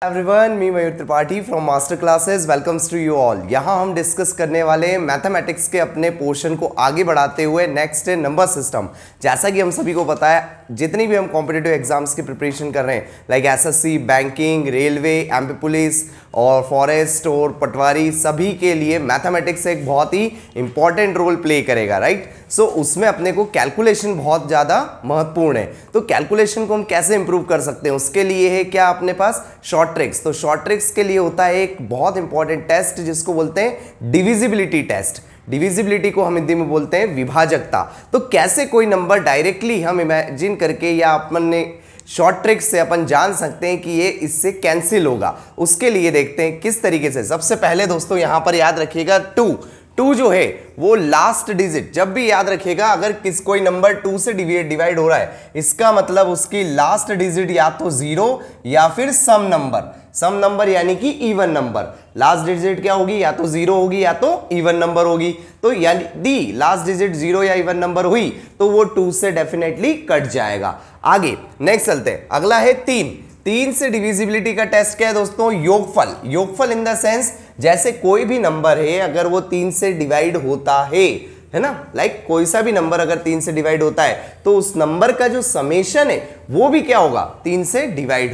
Everyone, me Mayur Tripathi from Master Classes welcomes to you all. यहाँ हम discuss करने वाले हैं मैथमेटिक्स के अपने पोर्शन को आगे बढ़ाते हुए नेक्स्ट नंबर सिस्टम। जैसा कि हम सभी को पता है, जितनी भी हम कॉम्पिटिटिव एग्जाम्स की प्रिपरेशन कर रहे हैं like SSC, banking, railway, MP police और फॉरेस्ट और पटवारी, सभी के लिए मैथमेटिक्स एक बहुत ही इंपॉर्टेंट रोल प्ले करेगा, राइट। सो उसमें अपने को कैलकुलेशन बहुत ज़्यादा महत्वपूर्ण है। तो कैलकुलेशन को हम कैसे इंप्रूव कर सकते हैं, उसके लिए है क्या अपने पास शॉर्ट ट्रिक्स। तो शॉर्ट ट्रिक्स के लिए होता है एक बहुत इंपॉर्टेंट टेस्ट जिसको बोलते हैं डिविजिबिलिटी टेस्ट। डिविजिबिलिटी को हम हिंदी में बोलते हैं विभाजकता। तो कैसे कोई नंबर डायरेक्टली हम इमेजिन करके या अपन ने शॉर्ट ट्रिक से अपन जान सकते हैं कि ये इससे कैंसिल होगा, उसके लिए देखते हैं किस तरीके से। सबसे पहले दोस्तों यहां पर याद रखिएगा टू जो है वो लास्ट डिजिट, जब भी याद रखिएगा अगर कोई नंबर 2 से डिवाइड हो रहा है, इसका मतलब उसकी लास्ट डिजिट या तो 0 या फिर सम नंबर यानी कि इवन नंबर। लास्ट डिजिट क्या होगी, या तो 0 होगी या तो इवन नंबर होगी। तो यदि लास्ट डिजिट 0 या इवन नंबर हुई तो वो 2 से डेफिनेटली कट जाएगा। आगे नेक्स्ट चलते हैं, अगला है 3 से डिविजिबिलिटी का टेस्ट क्या है दोस्तों, योगफल इन द सेंस जैसे कोई भी नंबर है अगर वो 3 से डिवाइड होता है ना, लाइक कोई सा भी नंबर अगर 3 से डिवाइड होता है तो उस नंबर का जो समेशन है वो भी क्या होगा, 3 से डिवाइड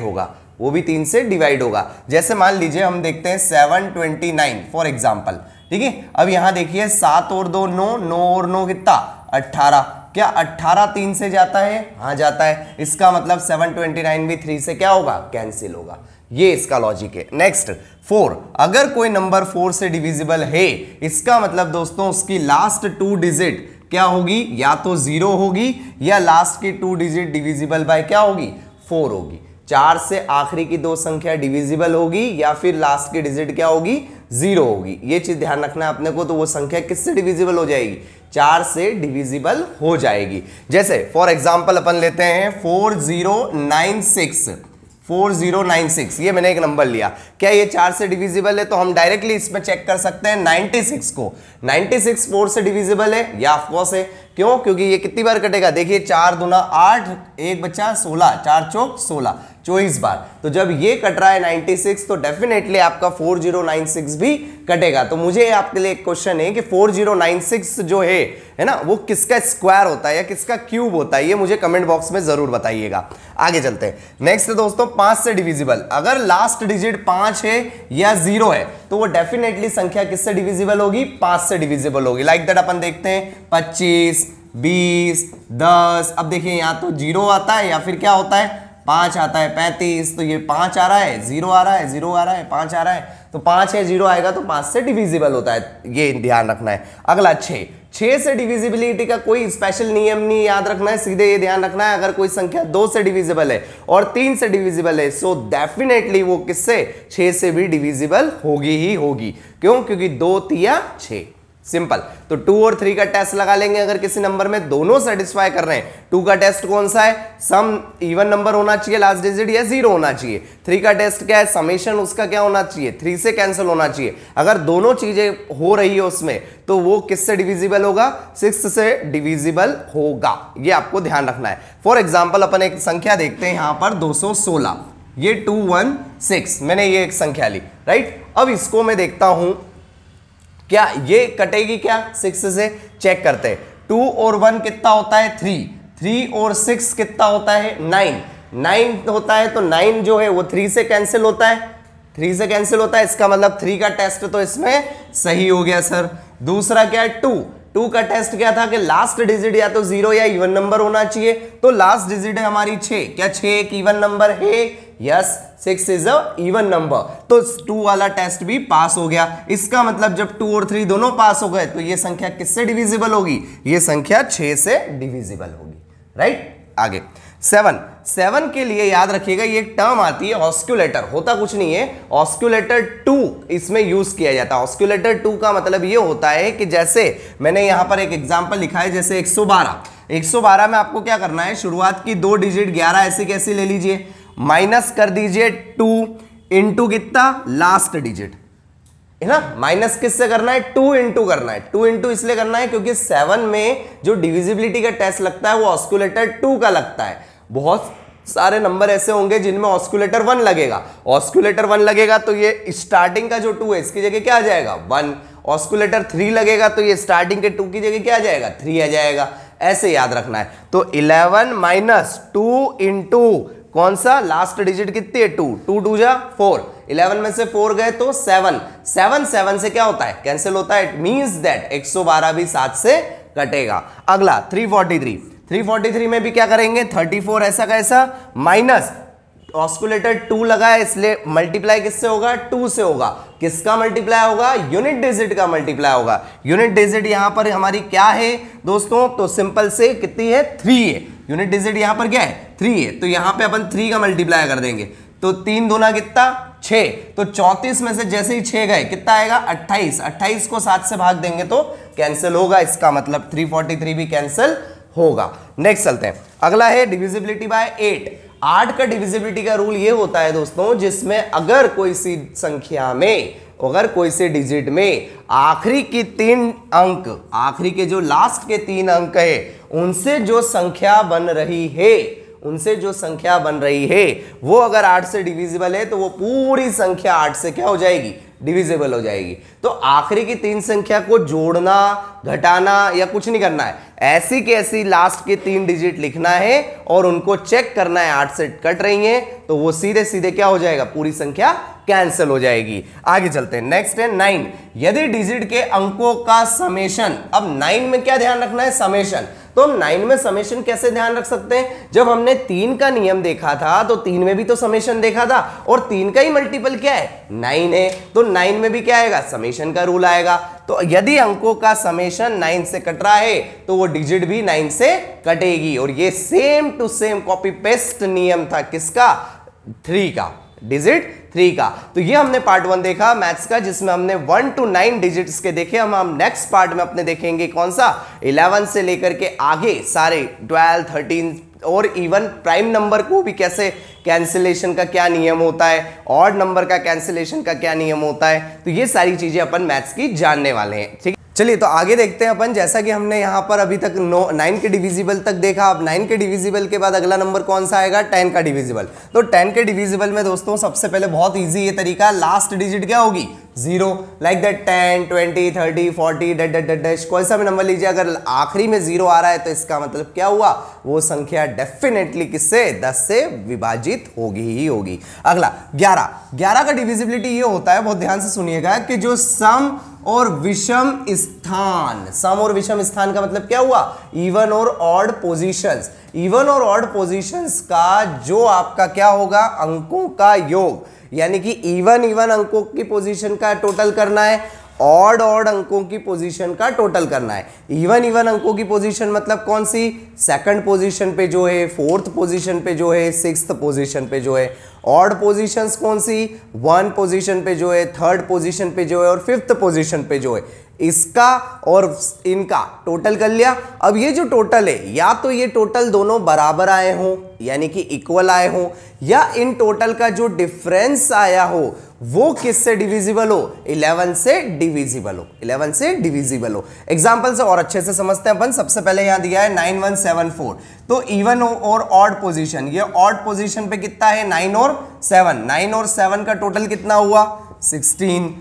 होगा। जैसे मान लीजिए हम देखते हैं 729 फॉर एग्जाम्पल, ठीक है। अब यहां देखिए 7 और 2 9 और 9 कितना 18। क्या 18 3 से जाता है? हाँ जाता है। इसका मतलब 729 भी 3 से क्या होगा, कैंसिल होगा। ये इसका लॉजिक है। नेक्स्ट 4, अगर कोई नंबर 4 से डिविजिबल है, इसका मतलब दोस्तों उसकी लास्ट 2 डिजिट क्या होगी, या तो 0 होगी या लास्ट की 2 डिजिट डिविजिबल बाय क्या होगी, 4 होगी। 4 से आखिरी की 2 संख्या डिविजिबल होगी या फिर लास्ट की डिजिट क्या होगी, 0 होगी। ये चीज ध्यान रखना है अपने को। तो वो संख्या किससे डिविजिबल हो जाएगी, 4 से डिविजिबल हो जाएगी। जैसे फॉर एग्जांपल अपन लेते हैं 4096, ये मैंने एक नंबर लिया। क्या ये 4 से डिविजिबल है? तो हम डायरेक्टली इसमें चेक कर सकते हैं 96 को। 96 4 से डिविजिबल है या ऑफकोर्स है। क्यों? क्योंकि ये कितनी बार कटेगा, देखिए 4 दूना 8, 1 बचा 16, 4 चौक 16, 24 बार। तो जब ये कट रहा है 96 तो डेफिनेटली आपका 4096 भी कटेगा। तो मुझे आपके लिए एक क्वेश्चन है कि 4096 जो है ना, वो किसका स्क्वायर होता है या किसका क्यूब होता है, ये मुझे कमेंट बॉक्स में जरूर बताइएगा। आगे चलते हैं। नेक्स्ट दोस्तों 5 से डिविजिबल, अगर लास्ट डिजिट 5 है या 0 है तो वो डेफिनेटली संख्या किससे डिविजिबल होगी, 5 से डिविजिबल होगी। लाइक दैट अपन देखते हैं 25, 20, 10। अब देखिए यहां तो 0 आता है या फिर क्या होता है 5 आता है। 35, तो ये 5 आ रहा है, 0 आ रहा है, 0 आ रहा है, 5 आ रहा है। तो 5 है 0 आएगा तो 5 से डिविजिबल होता है, ये ध्यान रखना है। अगला 6 से डिविजिबिलिटी का कोई स्पेशल नियम नहीं याद रखना है, सीधे ये ध्यान रखना है अगर कोई संख्या 2 से डिविजिबल है और 3 से डिविजिबल है सो डेफिनेटली वो किससे, 6 से भी डिविजिबल होगी ही होगी। क्यों? क्योंकि 2 3 6, सिंपल। तो 2 और 3 का टेस्ट लगा लेंगे अगर किसी नंबर में दोनों सेटिस्फाई कर रहे हैं। 2 का टेस्ट कौन सा है, सम इवन नंबर होना चाहिए लास्ट डिजिट या 0 होना चाहिए। 3 का टेस्ट क्या है, समेशन उसका क्या होना चाहिए, 3 से कैंसिल होना चाहिए। अगर दोनों चीजें हो रही है उसमें तो वो किससे डिविजिबल होगा, 6 से डिविजिबल होगा। ये आपको ध्यान रखना है। फॉर एग्जाम्पल अपन एक संख्या देखते हैं यहां पर 216, ये 216 मैंने ये एक संख्या ली, राइट। अब इसको मैं देखता हूं क्या ये कटेगी क्या 6 से, चेक करते हैं। 2 और 1 कितना होता है 3 और 6 कितना होता है 9 होता है। तो 9 जो है वो 3 से कैंसिल होता है, इसका मतलब 3 का टेस्ट तो इसमें सही हो गया सर। दूसरा क्या है 2 का टेस्ट क्या था कि लास्ट डिजिट या तो 0 या इवन नंबर होना चाहिए। तो लास्ट डिजिट है हमारी 6, क्या 6 एक इवन नंबर है, yes 6 is a even number. तो 2 वाला टेस्ट भी पास हो गया। इसका मतलब जब 2 और 3 दोनों पास हो गए तो ये संख्या किससे डिविजिबल होगी, ये संख्या 6 से डिविजिबल होगी, राइट। आगे 7 के लिए याद रखिएगा ये एक टर्म आती है ऑस्क्यूलेटर, होता कुछ नहीं है, ऑस्क्यूलेटर 2 इसमें यूज किया जाता है। ऑस्क्यूलेटर 2 का मतलब ये होता है कि जैसे मैंने यहां पर एक एग्जांपल लिखा है, जैसे 112 में आपको क्या करना है, शुरुआत की 2 डिजिट 11 ऐसे कैसे ले लीजिए, माइनस कर दीजिए 2 इंटू कितना लास्ट डिजिट है ना। माइनस किससे करना है, 2 इंटू करना है। 2 इंटू इसलिए करना है क्योंकि 7 में जो डिविजिबिलिटी का टेस्ट लगता है वो ऑस्क्यूलेटर 2 का लगता है। बहुत सारे नंबर ऐसे होंगे जिनमें ऑस्कुलेटर 1 लगेगा। ऑस्कुलेटर 1 लगेगा तो ये स्टार्टिंग का जो 2 है इसकी जगह क्या आ जाएगा 1। ऑस्कुलेटर 3 लगेगा तो ये स्टार्टिंग के 2 की जगह क्या आ जाएगा 3 आ जाएगा। ऐसे याद रखना है। तो 11 माइनस 2 इंटू कौन सा लास्ट डिजिट कितनी है 2, 2 2 जा 4, 11 में से 4 गए तो 7, 7 से क्या होता है कैंसिल होता है। इट मींस दैट 112 भी 7 से कटेगा। अगला 343, 343 में भी क्या करेंगे 34 ऐसा का ऐसा माइनस ऑस्कुलेटर 2 लगा है इसलिए मल्टीप्लाई किससे होगा 2 से होगा। किसका मल्टीप्लाई होगा यूनिट डिजिट का मल्टीप्लाई होगा। यूनिट डिजिट यहां पर हमारी क्या है दोस्तों, तो सिंपल से कितनी है 3 है। यूनिट डिजिट यहां पर क्या है 3 है, तो यहां पे अपन 3 का मल्टीप्लाई कर देंगे तो 3 दूना कितना 6, तो 34 में से जैसे ही 6 गए कितना आएगा 28, 28 को 7 से भाग देंगे तो कैंसिल होगा। इसका मतलब 343 भी कैंसिल होगा। नेक्स्ट चलते हैं, अगला है डिविजिबिलिटी बाय 8। 8 का डिविजिबिलिटी का रूल ये होता है दोस्तों जिसमें अगर कोई सी संख्या में, अगर कोई से डिजिट में आखिरी की 3 अंक, आखिरी के जो लास्ट के 3 अंक है उनसे जो संख्या बन रही है, उनसे जो संख्या बन रही है वो अगर 8 से डिविजिबल है तो वो पूरी संख्या 8 से क्या हो जाएगी डिविजिबल हो जाएगी। तो आखिरी की 3 संख्या को जोड़ना घटाना या कुछ नहीं करना है, ऐसी की ऐसी लास्ट के 3 डिजिट लिखना है और उनको चेक करना है 8 से कट रही है तो वो सीधे सीधे क्या हो जाएगा पूरी संख्या कैंसिल हो जाएगी। आगे चलते हैं, नेक्स्ट है 9। यदि डिजिट के अंकों का समेशन, अब 9 में क्या ध्यान रखना है समेशन, तो हम 9 में समेशन कैसे ध्यान रख सकते हैं, जब हमने 3 का नियम देखा था तो 3 में भी तो समेशन देखा था और 3 का ही मल्टीपल क्या है 9 है, तो 9 में भी क्या आएगा समेशन का रूल आएगा। तो यदि अंकों का समेशन 9 से कट रहा है तो वो डिजिट भी 9 से कटेगी। और ये same to same copy paste नियम था किसका 3 का, डिजिट 3 का। तो ये हमने पार्ट 1 देखा मैथ्स का जिसमें हमने 1 to 9 डिजिट्स के देखे। हम नेक्स्ट पार्ट में अपने देखेंगे कौन सा 11 से लेकर के आगे सारे 12 13 और इवन प्राइम नंबर को भी कैसे कैंसिलेशन का क्या नियम होता है, ऑड नंबर का कैंसिलेशन का क्या नियम होता है। तो ये सारी चीजें अपन मैथ्स की जानने वाले हैं। ठीक है, चलिए तो आगे देखते हैं अपन। जैसा कि हमने यहाँ पर अभी तक 9 के डिविजिबल तक देखा, अब 9 के डिविजिबल के बाद अगला नंबर कौन सा आएगा 10 का डिविजिबल। तो 10 के डिविजिबल में दोस्तों सबसे पहले बहुत इजी ये तरीका, लास्ट डिजिट क्या होगी 0, लाइक दैट 10 20 30 40 डैश कोई सा भी नंबर लीजिए, अगर आखिरी में 0 आ रहा है तो इसका मतलब क्या हुआ वो संख्या डेफिनेटली किससे 10 से विभाजित होगी ही होगी। अगला 11 का डिविजिबिलिटी ये होता है, बहुत ध्यान से सुनिएगा, कि जो सम और विषम स्थान, सम और विषम स्थान का मतलब क्या हुआ इवन और ऑड पोजीशंस, इवन और ऑड पोजीशंस का जो आपका क्या होगा अंकों का योग, यानी कि इवन अंकों की पोजीशन का टोटल करना है, ऑड अंकों की पोजीशन का टोटल करना है। इवन अंकों की पोजीशन मतलब कौन सी, सेकंड पोजीशन पे जो है, फोर्थ पोजीशन पे जो है, सिक्स्थ पोजीशन पे जो है। ऑड पोजीशंस कौन सी, 1 पोजीशन पे जो है, थर्ड पोजीशन पे जो है और फिफ्थ पोजीशन पे जो है। इसका और इनका टोटल कर लिया। अब ये जो टोटल है या तो ये टोटल दोनों बराबर आए हों यानी कि इक्वल आए हों, या इन टोटल का जो डिफरेंस आया हो वो किससे डिविजिबल हो 11 से डिविजिबल हो, 11 से डिविजिबल हो। एग्जांपल से और अच्छे से समझते हैं अपन। सबसे पहले यहां दिया है 9174, तो इवन और ऑड पोजीशन, ये ऑड पोजीशन पे कितना है 9 और 7, 9 और 7 का टोटल कितना हुआ 16,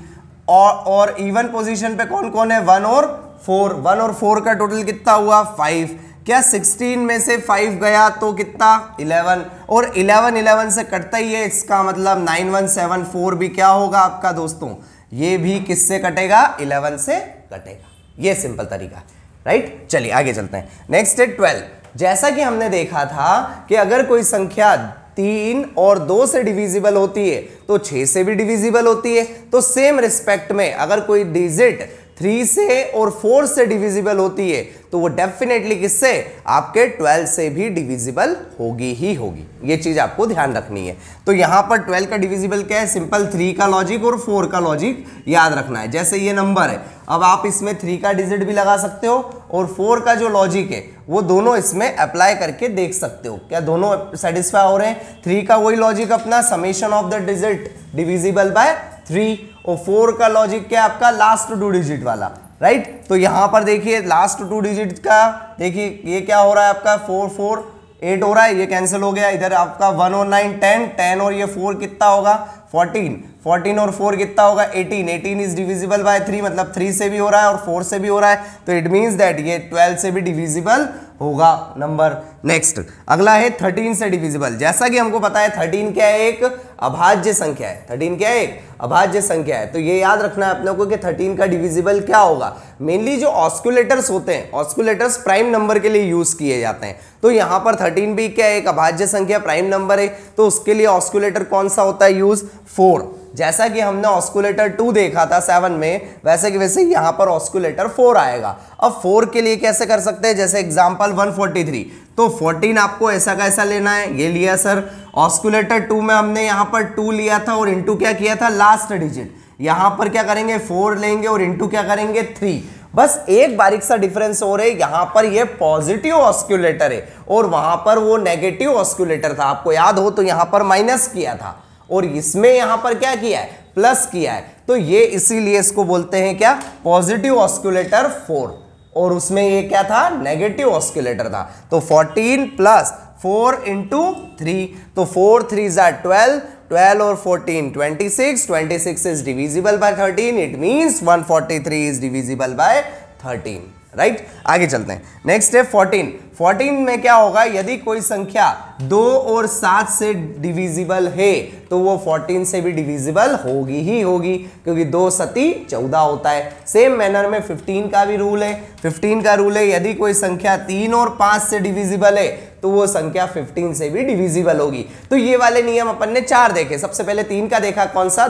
और इवन पोजीशन पे कौन कौन है 1 और 4, 1 और 4 का टोटल कितना हुआ 5, क्या 16 में से 5 गया तो कितना 11, और 11 से कटता ही है, इसका मतलब 9174 भी क्या होगा आपका दोस्तों, ये भी किससे कटेगा 11 से कटेगा। ये सिंपल तरीका है, राइट। चलिए आगे चलते हैं। नेक्स्ट है 12। जैसा कि हमने देखा था कि अगर कोई संख्या 3 और 2 से डिविजिबल होती है तो 6 से भी डिविजिबल होती है, तो सेम रिस्पेक्ट में अगर कोई डिजिट 3 से और 4 से डिविजिबल होती है तो वो डेफिनेटली किससे आपके 12 से भी डिविजिबल होगी ही होगी। ये चीज आपको ध्यान रखनी है। तो यहां पर 12 का डिविजिबल क्या है, सिंपल 3 का लॉजिक और 4 का लॉजिक याद रखना है। जैसे ये नंबर है, अब आप इसमें 3 का डिजिट भी लगा सकते हो और 4 का जो लॉजिक है वो दोनों इसमें अप्लाई करके देख सकते हो, क्या दोनों सेटिस्फाई हो रहे हैं। 3 का वही लॉजिक अपना summation of the digit divisible by 3, और 4 का लॉजिक क्या आपका लास्ट 2 डिजिट वाला, राइट। तो यहां पर देखिए लास्ट 2 डिजिट का, देखिए ये क्या हो रहा है आपका 4 4, 8 हो रहा है, ये कैंसिल हो गया, इधर आपका 1 और 9 10, 10 और ये 4 कितना होगा 14, 14 और 4 कितना होगा 18, 18 इज डिविजिबल बाय 3, मतलब 3 से भी हो रहा है और 4 से भी हो रहा है, तो इट मींस दैट ये 12 से भी डिविजिबल होगा नंबर। नेक्स्ट अगला है 13 से डिविजिबल। जैसा कि हमको पता है 13 क्या है, एक अभाज्य संख्या है। 13 क्या है, एक अभाज्य संख्या है, तो ये याद रखना है अपने को कि 13 का डिविजिबल क्या होगा। मेनली जो ऑस्कुलेटर्स होते हैं, ऑस्कुलेटर्स प्राइम नंबर के लिए यूज किए जाते हैं, तो यहां पर 13 भी क्या है, एक अभाज्य संख्या, प्राइम नंबर है, तो उसके लिए ऑस्कुलेटर कौन सा होता है यूज 4। जैसा कि हमने ऑस्कुलेटर 2 देखा था 7 में, वैसे कि वैसे यहां पर ऑस्कुलेटर 4 आएगा। अब 4 के लिए कैसे कर सकते हैं, जैसे एग्जांपल 143, तो 14 आपको ऐसा कैसा लेना है, ये लिया सर। ऑस्कुलेटर 2 में हमने यहां पर 2 लिया था और इनटू क्या किया था, लास्ट डिजिट। यहां पर क्या करेंगे 4 लेंगे और इनटू क्या करेंगे 3। बस एक बारीक सा डिफरेंस हो रहा है, यहां पर ये पॉजिटिव ऑस्कुलेटर है और वहां पर वो नेगेटिव ऑस्कुलेटर था। आपको याद हो तो यहां पर माइनस किया था और इसमें यहां पर क्या किया है, प्लस किया है, तो ये इसीलिए इसको बोलते हैं क्या, पॉजिटिव ऑस्कुलेटर 4, और उसमें ये क्या था, नेगेटिव ऑस्कुलेटर था। तो 14 प्लस 4 इंटू 3, तो 4 3 12, 12 और 14 26, 26 is divisible by 13, it means 143 is divisible by 13, right. आगे चलते हैं, नेक्स्ट है 14। 14 में क्या होगा, यदि कोई संख्या 2 और 7 से डिविजिबल है तो वो 14 से भी डिविजिबल होगी ही होगी, क्योंकि 2 सती 14 होता है। सेम मैनर में 15 का भी रूल है। 15 का रूल है, यदि कोई संख्या 3 और 5 से डिविजिबल है तो वो संख्या 15 से भी डिविजिबल होगी। तो ये वाले नियम अपन ने 4 देखे। सबसे पहले 3 का देखा, कौन सा,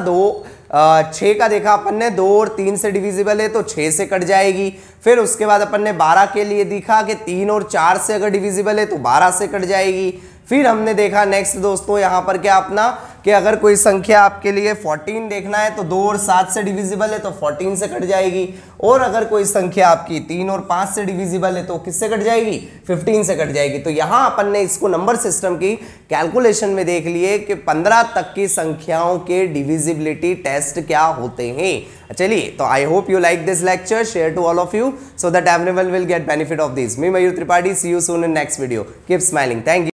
6 का देखा अपन ने, 2 और 3 से डिविजिबल है तो 6 से कट जाएगी। फिर उसके बाद अपन ने 12 के लिए देखा कि 3 और 4 से अगर डिविजिबल है तो 12 से कट जाएगी। फिर हमने देखा नेक्स्ट दोस्तों यहां पर क्या अपना, कि अगर कोई संख्या आपके लिए 14 देखना है तो 2 और 7 से डिविजिबल है तो 14 से कट जाएगी, और अगर कोई संख्या आपकी 3 और 5 से डिविजिबल है तो किससे कट जाएगी, 15 से कट जाएगी। तो यहां अपन ने इसको नंबर सिस्टम की कैलकुलेशन में देख लिए कि 15 तक की संख्याओं के डिविजिबिलिटी टेस्ट क्या होते हैं। चलिए, तो I hope you like this lecture, share to all of you so that everyone will get benefit of this. Me Mayur Tripathi, see you soon in next video, keep smiling, thank you.